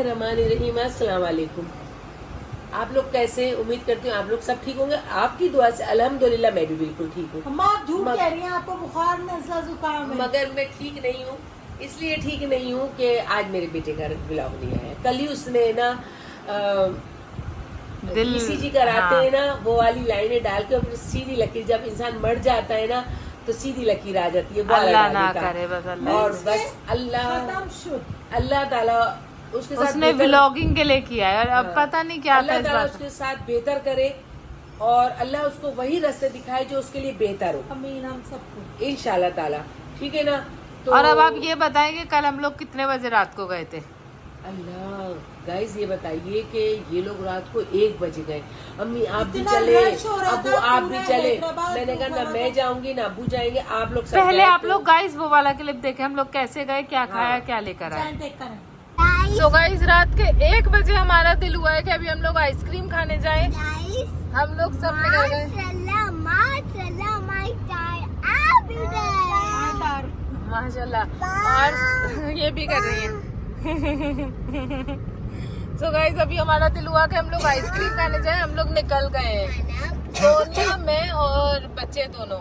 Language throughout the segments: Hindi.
रहमानिर्रहीम। अस्सलाम वालेकुम। आप लोग कैसे हैं? उम्मीद करती हूँ आप लोग सब ठीक होंगे। आपकी दुआ से अल्हम्दुलिल्लाह मैं भी बिल्कुल ठीक हूँ। अम्मा आप झूठ कह रही हैं, आपको बुखार नज़ला जुकाम है। मगर मैं ठीक नहीं हूँ। इसलिए ठीक नहीं हूँ कि आज मेरे बेटे का ब्लॉग नहीं आया। कल ही उसने ना ECG कराते हैं ना, वो वाली लाइनें डाल के फिर सीधी लकीर, जब इंसान मर जाता है ना तो सीधी लकीर आ जाती है। वो अल्लाह ना करे, बस अल्लाह। और बस अल्लाह ताला उसके साथ उसने व्लॉगिंग के लिए किया है और अब हाँ, पता नहीं क्या अल्लाह ताला उसके साथ बेहतर करे और अल्लाह उसको वही रास्ते दिखाए जो उसके लिए बेहतर हो। आमीन। हम सबको इंशाल्लाह ताला, ठीक है ना। तो और अब आप ये बताएं कि कल हम लोग कितने बजे रात को गए थे? अल्लाह गाइस ये बताइए कि ये लोग रात को 1 बजे गए। अम्मी आप भी इतना चले, रश हो रहा अबू था, आप भी पूरा चले। हैदराबाद मैंने कहा ना तो मैं जाऊंगी ना अबू जाएंगे, आप लोग सब पहले जाए आप तो- लोग गाइस वो वाला क्लिप देखे, हम लोग कैसे गए, क्या खाया, हाँ। क्या लेकर आए। चैन टेक करें। सो गाइस रात के 1 बजे हमारा दिल हुआ है कि अभी हम लोग आइसक्रीम खाने जाएं। हम लोग सब निकल गए माशाल्लाह, और ये भी कर रही है। सो गाइस अभी हमारा दिल हुआ कि हम लोग आइसक्रीम खाने जाएं। हम लोग निकल गए हैं, सोनिया, मैं और बच्चे दोनों।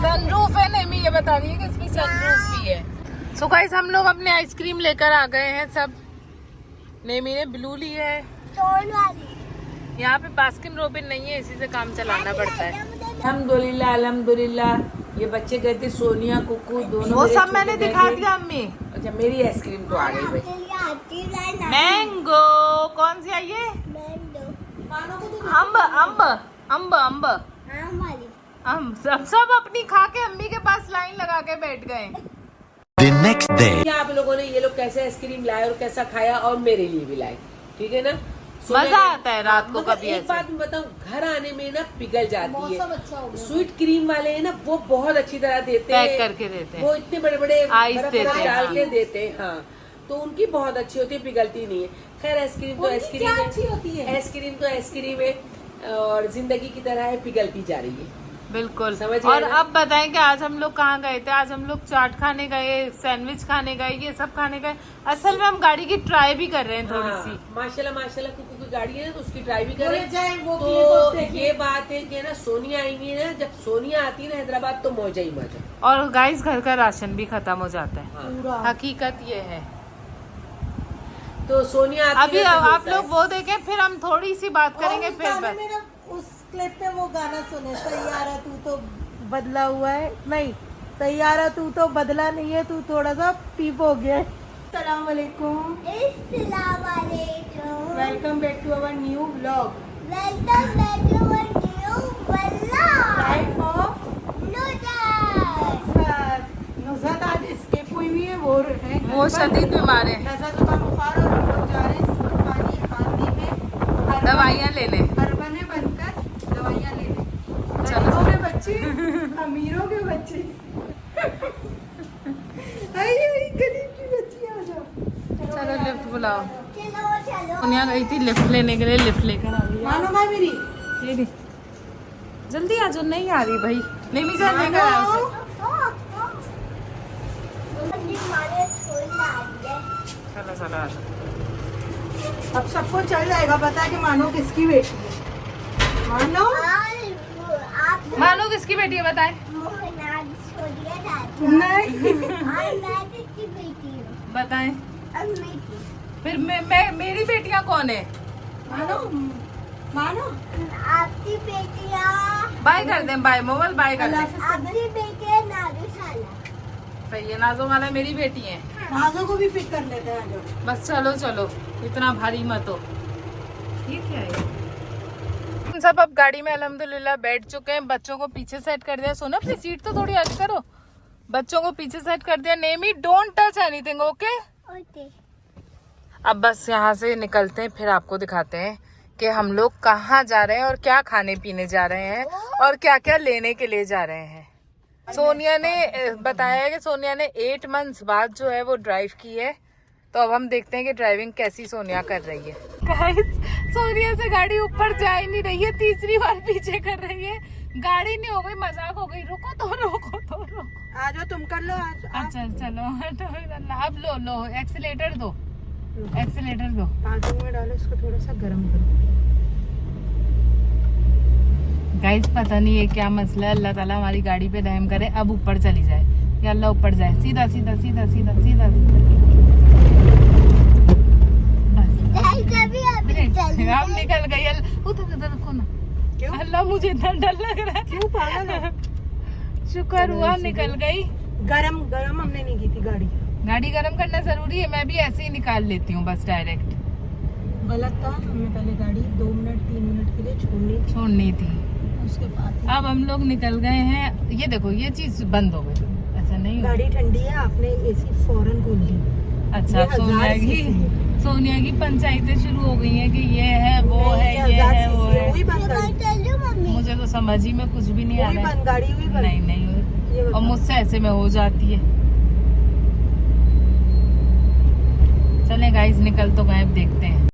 सनरूफ है नहीं, ये बता रही है कि इसमें सनरूफ भी है। सो गाइस हम लोग अपने आइसक्रीम लेकर आ गए हैं सब। नेमी ने ब्लू ली है। यहाँ पे बास्किन रॉबिन नहीं है, इसी से काम चलाना पड़ता है। अल्हम्दुलिल्लाह अल्हम्दुलिल्लाह। ये बच्चे गए थे, सोनिया कुकू दोनों वो मेरे सब छोटे मैंने गए दिखा थे। दिया अम्मी। अच्छा मेरी आइसक्रीम तो आ गई भाई। मैंगो कौन सी आई है? अम्ब अम्ब अम्ब अम्ब अम्ब सब अपनी खा के अम्मी के पास लाइन लगा के बैठ गए। The next day. आप लोगों ने ये लोग कैसे आइसक्रीम लाए और कैसा खाया और मेरे लिए भी लाए, ठीक है ना। मजा आता है रात को मगर कभी एक ऐसे। बात मैं बताऊं, घर आने में ना पिघल जाती मौसम है। अच्छा हो गया। स्वीट क्रीम वाले हैं ना, वो बहुत अच्छी तरह देते पैक हैं, करके देते हैं। वो इतने बड़े बड़े आइस बर्फ देते हैं, डाल हाँ। के देते हैं। हाँ तो उनकी बहुत अच्छी होती है, पिघलती नहीं है। खैर आइसक्रीम तो उनकी आइसक्रीम क्या अच्छी होती है? आइसक्रीम तो आइसक्रीम है और जिंदगी की तरह है, पिघलती जा रही है। बिल्कुल। समझ और गए ना? अब बताएं कि आज हम लोग कहाँ गए थे। आज हम लोग चाट खाने गए, सैंडविच खाने गए, ये सब खाने गए। असल में हम गाड़ी की ट्राई भी कर रहे हैं थोड़ी सी। माशाल्लाह माशाल्लाह कुकू की गाड़ी है ना, तो उसकी ट्राई भी बोले करें। जाए वो तो clip देखें। ये बात है कि ना सोनिया आएंगी ना, जब सोनिया आती है ना हैदराबाद तो मौजा ही मौजा। और गाइस घर का राशन भी खत्म हो जाता है, हाँ। पूरा हकीकत ये है। तो सोनिया आती अभी है ना तो आप मिलता लोग वो देखें, फिर हम थोड़ी सी बात करेंगे। और उस फिर गाने में ना, उस क्लिप पे वो गाना सुने, सैयारा तू तो बदला हुआ है, नहीं सैयारा तू तो बदला नहीं है, तू थोड़ा सा पीप हो गया है। अस्सलाम वालेकुम, welcome back to our new vlog life of Nuzhat. आज escape हुई हुई है, वो है घर वो पर। शदीद बीमार है, नज़र जुकाम बुखार, और हम लोग जा रहे हैं सुल्तानी हांदी में दवाइयाँ लेने। अरबने बनकर दवाइयाँ लेने। चलो। गरीबों के बच्चे, अमीरों के बच्चे। आई गरीब की बच्ची, आ जाओ। चलो लिफ्ट बुलाओ। सोनिया गई थी लिफ्ट लेने के लिए, लिफ्ट लेकर आ रही है। मानो भाई मेरी ये दी। जल्दी आ जाओ, नहीं आ रही भाई। नहीं जान लेकर आओ उसे। चलो चलो आ जाओ। अब सबको चल जाएगा पता कि मानो किसकी बेटी है। मानो मानो किसकी बेटी है बताएं? नहीं बताएं। फिर मैं मेरी बेटियां कौन है? मानो मानो आपकी बेटियाँ बाय कर दें, बाय मोबाइल बाय कर अल्लाह दें। हाफ़िज़। आपकी बेटियाँ नागेशाला सही है, नाजो वाला मेरी बेटी है। नाजो को भी पिक कर लेते हैं, आ जाओ। बस चलो चलो, इतना भारी मत हो। ये क्या है? हम सब अब गाड़ी में अल्हम्दुलिल्लाह बैठ चुके हैं। बच्चों को पीछे सेट कर दिया। सोना अपनी सीट तो थोड़ी आगे करो। बच्चों को पीछे सेट कर दिया। Nemi don't touch anything, okay? Okay. अब बस यहाँ से निकलते हैं, फिर आपको दिखाते हैं कि हम लोग कहाँ जा रहे हैं और क्या खाने पीने जा रहे हैं और क्या क्या लेने के लिए जा रहे हैं। सोनिया ने बताया है कि सोनिया ने 8 मंथ्स बाद जो है वो ड्राइव की है, तो अब हम देखते हैं कि ड्राइविंग कैसी सोनिया कर रही है। गाइस सोनिया से गाड़ी ऊपर जा ही नहीं रही है, तीसरी बार पीछे कर रही है। गाड़ी नहीं हो गई, मजाक हो गई। रुको तो आ जाओ तुम कर लो आज। अच्छा चलो अब लो एक्सीलेटर दो, एक्सीलेटर दो। पार्किंग में डालो इसको, थोड़ा सा गर्म करो। गाइस पता नहीं ये क्या मसला है, अल्लाह ताला हमारी गाड़ी पे रहम करे, अब ऊपर चली जाए या अल्लाह ऊपर जाए, सीधा सीधा सीधा सीधा सीधा अब निकल गई। उधर रखो ना, क्यों? अल्लाह मुझे इतना डर लग रहा है। क्यों पागल है? शुक्र हुआ निकल गई। गरम हमने नहीं की थी गाड़ी। गाड़ी गर्म करना जरूरी है, मैं भी ऐसे ही निकाल लेती हूँ बस डायरेक्ट। गलत था, हमें पहले गाड़ी 2 मिनट 3 मिनट के लिए छोड़नी थी। उसके बाद अब हम लोग निकल गए हैं। ये देखो ये चीज बंद हो गई, ऐसा नहीं हो। गाड़ी ठंडी है, आपने एसी फौरन खोल दी। अच्छा ये 1000 सोनिया की पंचायतें शुरू हो गई हैं कि ये है वो है ये है वो है। वही बंद गाड़ी, मुझे तो समझ ही में कुछ भी नहीं आ वही रहा बंद गाड़ी हुई है। बंद। नहीं ये और बताओ। मुझसे ऐसे में हो जाती है। चले गाइस निकल तो गए, अब देखते हैं।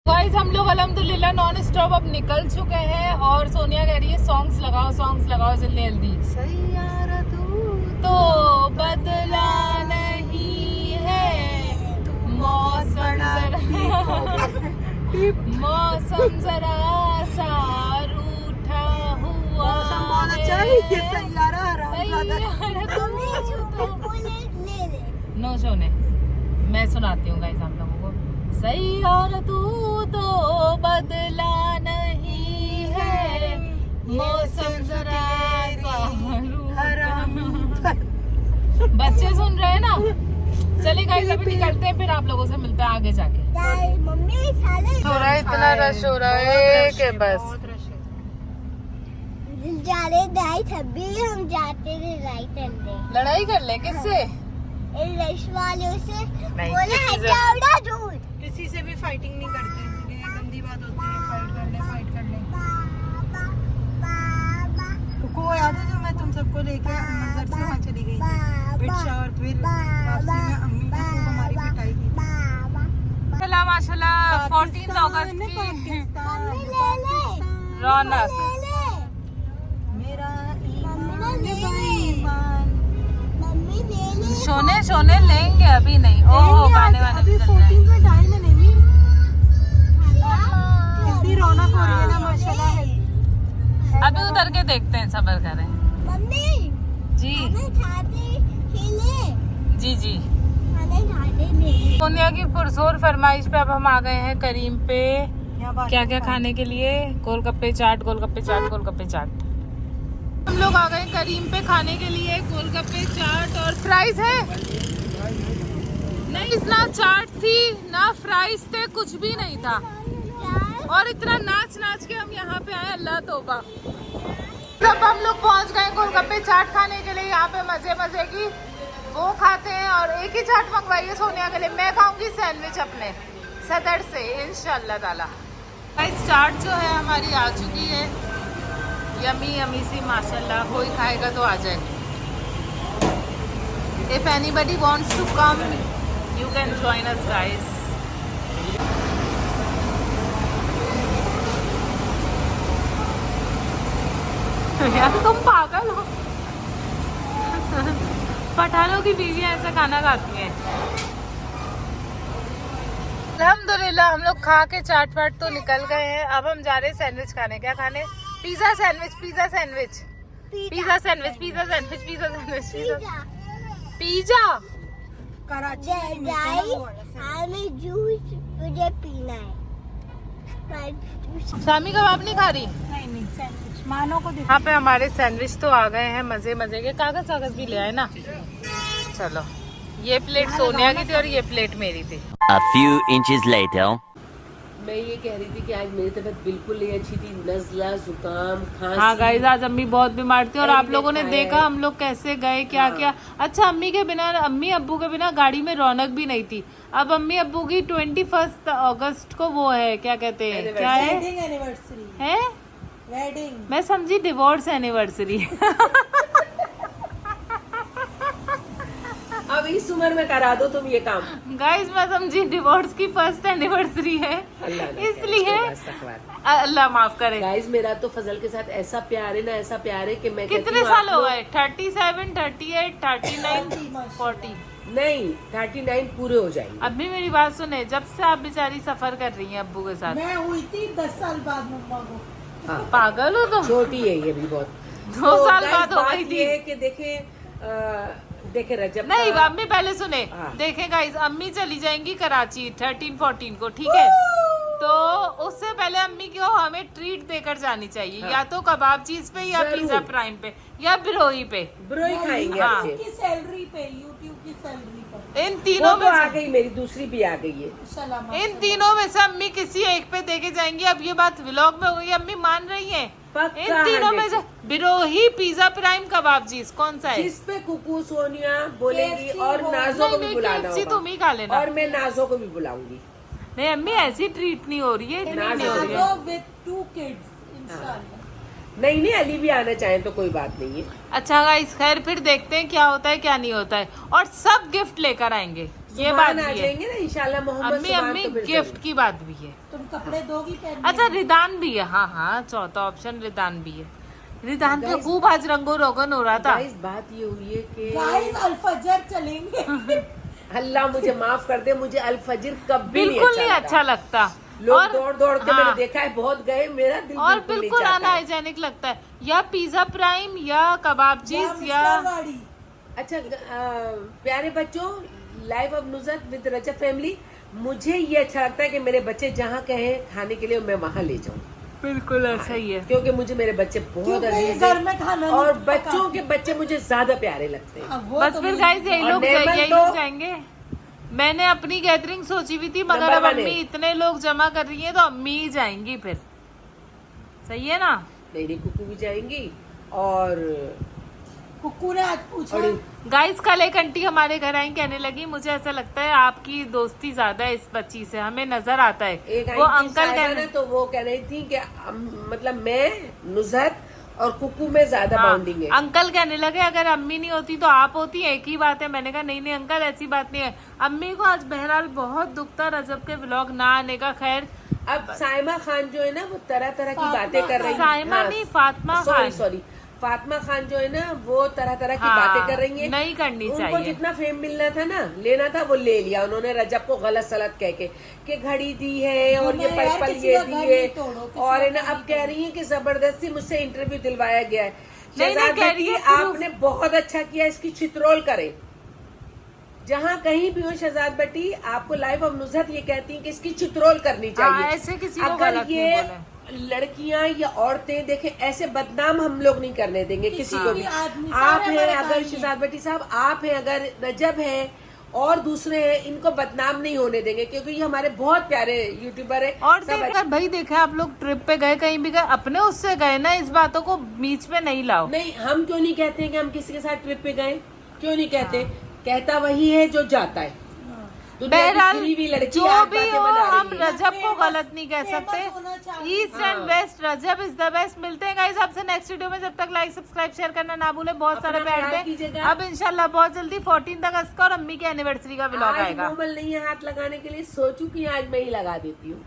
गाइस हम लोग अल्हम्दुलिल्लाह नॉन स्टॉप अब निकल चुके हैं और सोनिया कह रही है सॉन्ग्स लगाओ जल्दी जल्दी। सैयारा तो बदला नहीं है मौसम मौसम जरा सा रूठा हुआ मौसम बहुत अच्छा है, ये सैयारा हरामजादा। नो सोने, मैं सुनाती हूँ गाइस आप लोगों को। सैयारा तू तो बदला नहीं है मौसम जरा सा रूठा। बच्चे सुन रहे हैं ना। चलिए गाइस अभी निकलते हैं, फिर आप लोगों से मिलते हैं आगे जाके। मम्मी साले हो रहा है, इतना रश हो रहा है कि बस। बहुत रश है। जा रहे दाई तभी हम जाते थे राइट अंदर लड़ाई कर ले किससे? रश वालों से नहीं, बोले किसी से- हटाओ ना दूर। किसी से भी फाइटिंग नहीं करते, ये गंदी बात होती है। फाइट कर ले। को याद है जब मैं तुम सबको लेके मंजर से वहाँ चली गई थी रिक्शा, और फिर वापसी में अम्मी ने खूब हमारी पिटाई की। माशाल्लाह माशाल्लाह 14 अगस्त की मम्मी ले ले रौनक। ले ले मेरा मम्मी ले ले सोने सोने लेंगे अभी नहीं। ओह गाने वाने भी चल रहे हैं। 14 का टाइम है नहीं, इतनी रौनक हो रही है ना माशाल्लाह है। अभी उतर के देखते हैं, सबर करें। मम्मी जी हमें खाते खेले जी जी। हमें खाते नहीं सोनिया की पुरजोर फरमाइश पे अब हम आ गए हैं करीम पे। क्या क्या खाने के लिए? गोलगप्पे चाट, गोलगप्पे चाट, गोलगप्पे चाट। हम लोग आ गए करीम पे खाने के लिए। गोलगप्पे चाट और फ्राइज है नहीं, ना चाट थी ना फ्राइज थे, कुछ भी नहीं था। और इतना नाच नाच के हम यहाँ पे आए, अल्लाह तौबा। जब हम लोग पहुँच गए गोलगप्पे चाट खाने के लिए, यहाँ पे मजे मजे की वो खाते हैं। और एक ही चाट मंगवाई है सोनिया के लिए, मैं खाऊंगी सैंडविच अपने सदर से इंशाल्लाह ताला। गाइस चाट जो है हमारी आ चुकी है, यमी यमी सी माशाल्लाह। कोई खाएगा तो आ जाए। If anybody wants to come, you can join us guys. यार तुम पागल हो। पठानों की बीवियां ऐसा खाना खाती हैं। अल्हम्दुलिल्लाह हम लोग खा के चाट वाट तो निकल गए हैं। अब हम जा रहे हैं सैंडविच खाने। क्या खाने? Pizza sandwich, pizza sandwich, pizza sandwich, pizza sandwich, pizza sandwich, pizza. Karachi में हमें जूस तुझे पीना है। शामी कबाब नहीं खा रही? नहीं सैंडविच मानो को यहाँ पे हमारे सैंडविच तो आ गए हैं, मजे मजे के। कागज कागज भी ले आए ना। चलो ये प्लेट सोनिया की थी और ये प्लेट मेरी थी। A few inches later. मैं ये कह रही थी कि आज मेरी तबीयत बिल्कुल नहीं अच्छी थी, नजला जुकाम खांसी। हाँ गाइस आज अम्मी बहुत बीमार थी और आप लोगों ने खाया देखा है। हम लोग कैसे गए, क्या क्या। अच्छा अम्मी के बिना, अम्मी अब्बू के बिना गाड़ी में रौनक भी नहीं थी। अब अम्मी अब्बू की 21 अगस्त को वो है, क्या कहते हैं, क्या है वेडिंग एनिवर्सरी है? वेडिंग मैं समझी डिवोर्स एनिवर्सरी। अब इस उम्र उम्र में करा दो तुम ये काम। गाइस मैं समझी डिवोर्स की फर्स्ट एनिवर्सरी है अल्लाह ना इसलिए करे, अस्तगफिर। अल्लाह माफ करे। गाइस मेरा तो फजल के साथ ऐसा प्यार है ना, ऐसा प्यार है कि मैं कहती कितने हूँ साल आप हो लोग- गए? 37, 38, 39, 40। नहीं 39 पूरे हो जाएंगे। अभी मेरी बात सुने, जब से आप बेचारी सफर कर रही हैं अब्बू के साथ, मैं हुई थी 10 साल बाद मम्मा को। हाँ पागल हो तुम। छोटी है ये भी बहुत। 2 साल guys, बाद हो बात गई ये थी। है कि देखे रजब नहीं का- अम्मी पहले सुने, हाँ। देखें गाइस अम्मी चली जाएंगी कराची 13-14 को, ठीक है? तो उससे पहले अम्मी को हमें ट्रीट देकर जानी चाहिए, हाँ। या तो कबाब चीज पे या जरूर। पिज्जा प्राइम पे या बिरोही पे। ब्रोई खाएंगे हाँ। आपके। की सैलरी पे, यूट्यूब की सैलरी पर इन वो तीनों तो में आ से, गई, मेरी दूसरी भी आ गई है। सलाम। इन तीनों में से अम्मी किसी एक पे देके जाएंगी। अब ये बात व्लॉग में हो गई, अम्मी मान रही हैं? पक्का इन तीनों में से 100%। बिरोही, पिज्जा प्राइम, कबाब चीज कौन सा है? जिस पे कुकू सोनिया बोलेंगी KFC और हो- नाजो को भी नहीं, बुलाना KFC तुम ही खा होगा, लेना। और मैं नाजो को भी बुलाऊंगी। नहीं अम्मी ऐसी ट्रीट नहीं हो रही है, इतनी नहीं हो रही है। नाजो with 2 kids, इंशाल्लाह। नहीं नहीं, अली भी आना चाहे तो कोई बात नहीं है। अच्छा गाइस खैर फिर देखते हैं क्या होता है क्या नहीं होता है, और सब गिफ्ट लेकर आएंगे, ये बात सुभान आ भी है। जाएंगे ना इंशाल्लाह मोहम्मद अम्मी सुभान अम्मी तो फिर गिफ्ट जरूर। की बात भी है। तुम कपड़े दोगी पहनने अच्छा को? रिदान भी है, हाँ हाँ चौथा ऑप्शन रिदान भी है। रिदान का Guys- खूब आज रंगो रोगन हो रहा था। गाइस बात ये हुई है कि गाइस अल-फजर चलेंगे। अल्लाह मुझे माफ कर दे, मुझे अल फजर कभी बिल्कुल नहीं लगा। अच्छा लगता। लोग और- दौड़ दौड़ के हाँ, मैंने देखा है, बहुत गए, मेरा दिल और बिल्कुल बिल्कुल नहीं चाहता है। अनहाइजेनिक लगता है, या पिज्जा प्राइम या कबाब चीज या गाड़ी। अच्छा प्यारे बच्चों, life of Nuzrat with Rajab family, मुझे ये अच्छा लगता है कि मेरे बच्चे जहाँ कहें खाने के लिए मैं वहाँ ले जाऊँ, बिल्कुल ऐसा ही है। क्योंकि मुझे मेरे बच्चे बहुत क्योंकि अजीज घर हैं में खाना और नहीं बच्चों के बच्चे मुझे ज्यादा प्यारे लगते हैं। अब वो बस तो फिर मेरी- गाइस यही और लोग नेमन यही तो- लोग जाएंगे। मैंने अपनी गैदरिंग सोची हुई थी, मगर नंबर अब 1 है। अम्मी इतने लोग जमा कर रही है तो अम्मी ही जाएंगी फिर, सही है ना? मेरी कुकू भी जाएंगी और कुक्कू ने आज पूछा और गाइस कल एक आंटी हमारे घर आई, कहने लगी मुझे ऐसा लगता है आपकी दोस्ती ज्यादा है इस बच्ची से, हमें नजर आता है। एक वो आंटी अंकल साहिबा कहने ना, तो वो कह रही थी कि मतलब मैं नुज़रत और कुकू में ज्यादा हाँ, बाउंडिंग है। अंकल कहने लगे अगर अम्मी नहीं होती तो आप होती, एक ही बात है। मैंने कहा नहीं नहीं अंकल ऐसी बात नहीं है। अम्मी को आज बहरहाल बहुत दुख था रजब के व्लॉग ना आने का। खैर अब साइमा खान जो है ना, वो तरह तरह की फातिमा बातें कर रही है। साइमा नहीं, फातिमा खान। सॉरी फातिमा खान जो है ना, वो तरह तरह की हाँ, बातें कर रही है। नहीं करनी उनको चाहिए। जितना फेम मिलना था ना, लेना था, वो ले लिया उन्होंने रजब को गलत सलत कह के कि घड़ी दी है और ये यार, पर्पल किसी ये का दी घर है, नहीं तोड़ो, किसी और का है ना घर अब नहीं कह रही है कि जबरदस्ती मुझसे इंटरव्यू दिलवाया गया है। नहीं, शहजाद कह रही बेटी, है proof। आपने बहुत अच्छा किया, इसकी चित्रोल करें। जहाँ कहीं भी हो शहजाद बेटी, आपको लाइफ ऑफ नुज़रत ये कहती है कि इसकी चित्रोल करनी चाहिए। हाँ, ऐसे किसी को अगर गलत नहीं ये बोले। लड़कियां या औरतें देखें, ऐसे बदनाम हम लोग नहीं करने देंगे किसी को भी। भी आदमी, आप सारे हैं हमारे अगर भाई हैं। शहजाद बेटी साहब, आप हैं अगर रजब हैं और दूसरे हैं, इनको बदनाम नहीं होने देंगे, क्योंकि ये हमारे बहुत प्यारे यूट्यूबर है। और सब देखा भाई, देखा आप लोग ट्रिप पे गए, कहीं भी गए, अपने उससे गए ना, इस बातों को बीच में नहीं लाओ। नहीं, हम क्यों नहीं कहते हैं कि हम किसी के साथ ट्रिप पे गए? क्यों नहीं कहते? कहता वही है जो जाता है। दुनिया की बहरहाल गिरी हुई लड़की जो आज भी बातें हो, बना रही हम है। रजब को गलत नहीं कह फेमस सकते। होना चाहिए। East and west, Rajab is the best. मिलते हैं गाइस आपसे नेक्स्ट वीडियो में, जब तक लाइक सब्सक्राइब शेयर करना ना भूले। बहुत सारे अपना प्यार ख्याल दें। कीजिएगा। अब इंशाल्लाह बहुत जल्दी 14 अगस्त का और अम्मी की एनिवर्सरी का व्लॉग आज आएगा। कोमल नहीं है हाथ लगाने के लिए, सोचू कि आज मैं ही लगा देती हूँ।